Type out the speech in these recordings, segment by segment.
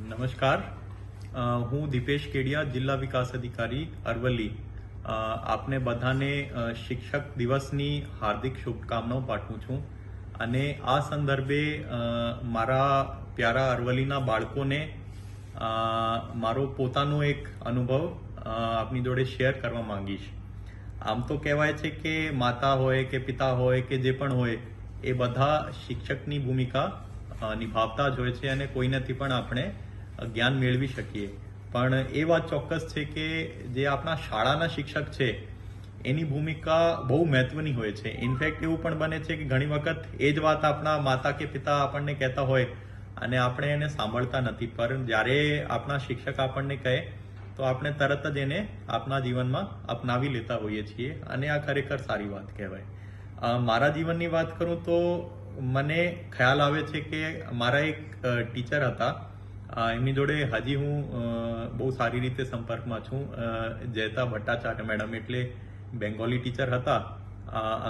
નમસ્કાર. હું દીપેશ કેડિયા, જિલ્લા વિકાસ અધિકારી અરવલ્લી. આપને બધાને શિક્ષક દિવસની હાર્દિક શુભકામનાઓ પાઠવું છું અને આ સંદર્ભે મારા પ્યારા અરવલ્લીના બાળકોને મારો પોતાનો એક અનુભવ આપની જોડે શેર કરવા માંગીશ. આમ તો કહેવાય છે કે માતા હોય કે પિતા હોય કે જે પણ હોય એ બધા શિક્ષકની ભૂમિકા નિભાવતા જ હોય છે અને કોઈનાથી પણ આપણે જ્ઞાન મેળવી શકીએ. પણ એ વાત ચોક્કસ છે કે જે આપણા શાળાના શિક્ષક છે એની ભૂમિકા બહુ મહત્વની હોય છે. ઇનફેક્ટ એવું પણ બને છે કે ઘણી વખત એ જ વાત આપણા માતા કે પિતા આપણને કહેતા હોય અને આપણે એને સાંભળતા નથી, પણ જ્યારે આપણા શિક્ષક આપણને કહે તો આપણે તરત જ એને આપણા જીવનમાં અપનાવી લેતા હોઈએ છીએ અને આ ખરેખર સારી વાત કહેવાય. મારા જીવનની વાત કરું તો મને ખ્યાલ આવે છે કે મારા એક ટીચર હતા, એમની જોડે હજી હું બહુ સારી રીતે સંપર્કમાં છું. જયતા ભટ્ટાચાર્ય મેડમ એટલે બેંગોલી ટીચર હતા,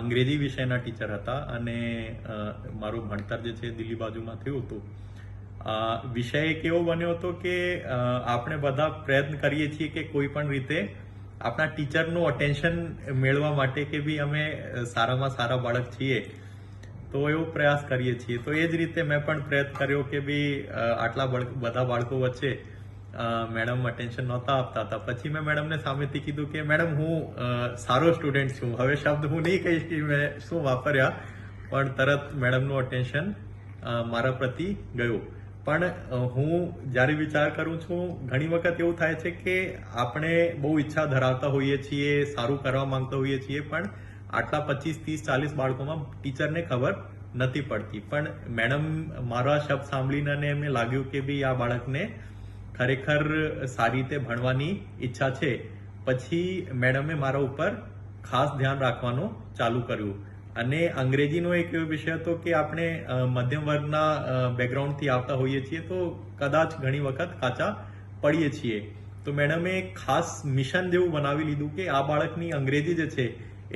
અંગ્રેજી વિષયના ટીચર હતા અને મારું ભણતર જે છે દિલ્હી બાજુમાં થયું હતું. વિષય એક એવો બન્યો હતો કે આપણે બધા પ્રયત્ન કરીએ છીએ કે કોઈ પણ રીતે આપણા ટીચરનું અટેન્શન મેળવવા માટે કે ભાઈ અમે સારામાં સારા બાળક છીએ તો એવો પ્રયાસ કરીએ છીએ. તો એ જ રીતે મેં પણ પ્રયત્ન કર્યો કે ભાઈ આટલા બધા બાળકો વચ્ચે મેડમ અટેન્શન નહોતા આપતા હતા. પછી મેં મેડમને સામેથી કીધું કે મેડમ હું સારો સ્ટુડન્ટ છું. હવે શબ્દ હું નહીં કહીશ કે મેં શું વાપર્યા, પણ તરત મેડમનું અટેન્શન મારા પ્રતિ ગયું. પણ હું જ્યારે વિચાર કરું છું ઘણી વખત એવું થાય છે કે આપણે બહુ ઈચ્છા ધરાવતા હોઈએ છીએ, સારું કરવા માંગતા હોઈએ છીએ, પણ આટલા 25, 30, 40 બાળકોમાં ટીચરને ખબર નથી પડતી. પણ મેડમ મારા શબ્દ સાંભળીને અને એમને લાગ્યું કે ભાઈ આ બાળકને ખરેખર સારી રીતે ભણવાની ઈચ્છા છે. પછી મેડમે મારા ઉપર ખાસ ધ્યાન રાખવાનું ચાલુ કર્યું. અને અંગ્રેજીનો એક એવો વિષય હતો કે આપણે મધ્યમ વર્ગના બેકગ્રાઉન્ડથી આવતા હોઈએ છીએ તો કદાચ ઘણી વખત કાચા પડીએ છીએ. તો મેડમે ખાસ મિશન જેવું બનાવી લીધું કે આ બાળકની અંગ્રેજી જે છે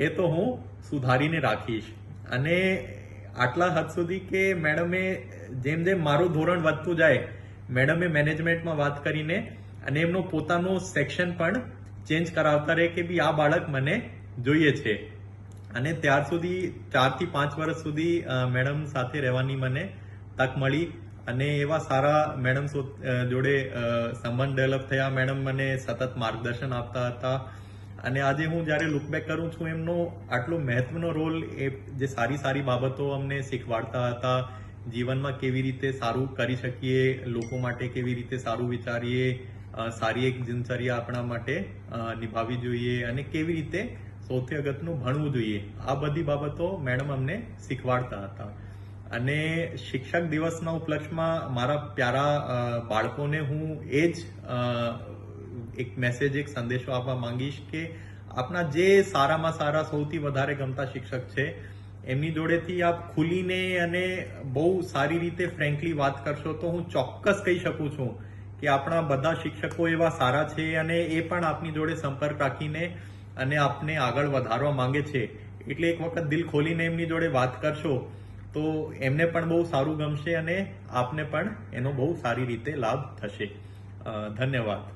એ તો હું સુધારીને રાખીશ. અને આટલા હદ સુધી કે મેડમે જેમ જેમ મારું ધોરણ વધતું જાય મેડમે મેનેજમેન્ટમાં વાત કરીને અને એમનો પોતાનો સેક્શન પણ ચેન્જ કરાવતા રહે કે ભાઈ આ બાળક મને જોઈએ છે. અને ત્યાર સુધી 4 થી 5 વર્ષ સુધી મેડમ સાથે રહેવાની મને તક મળી અને એવા સારા મેડમ જોડે સંબંધ ડેવલપ થયા. મેડમ મને સતત માર્ગદર્શન આપતા હતા અને આજે હું જ્યારે લુક બેક કરું છું એમનો આટલો મહત્વનો રોલ, એ જે સારી સારી બાબતો અમને શીખવાડતા હતા, જીવનમાં કેવી રીતે સારું કરી શકીએ, લોકો માટે કેવી રીતે સારું વિચારીએ, સારી એક દિનચર્યા આપણા માટે નિભાવવી જોઈએ અને કેવી રીતે સૌથી અગત્યનું ભણવું જોઈએ, આ બધી બાબતો મેડમ અમને શીખવાડતા હતા. અને શિક્ષક દિવસના ઉપલક્ષમાં મારા પ્યારા બાળકોને હું એ જ એક મેસેજ, એક સંદેશો આપવા માંગીશ કે આપણા જે સારામાં સારા સૌથી વધારે ગમતા શિક્ષક છે એમની જોડેથી આપ ખુલીને અને બહુ સારી રીતે ફ્રેન્કલી વાત કરશો તો હું ચોક્કસ કહી શકું છું કે આપણા બધા શિક્ષકો એવા સારા છે અને એ પણ આપની જોડે સંપર્ક રાખીને અને આપને આગળ વધારવા માંગે છે. એટલે એક વખત દિલ ખોલીને એમની જોડે વાત કરશો તો એમને પણ બહુ સારું ગમશે અને આપને પણ એનો બહુ સારી રીતે લાભ થશે. ધન્યવાદ.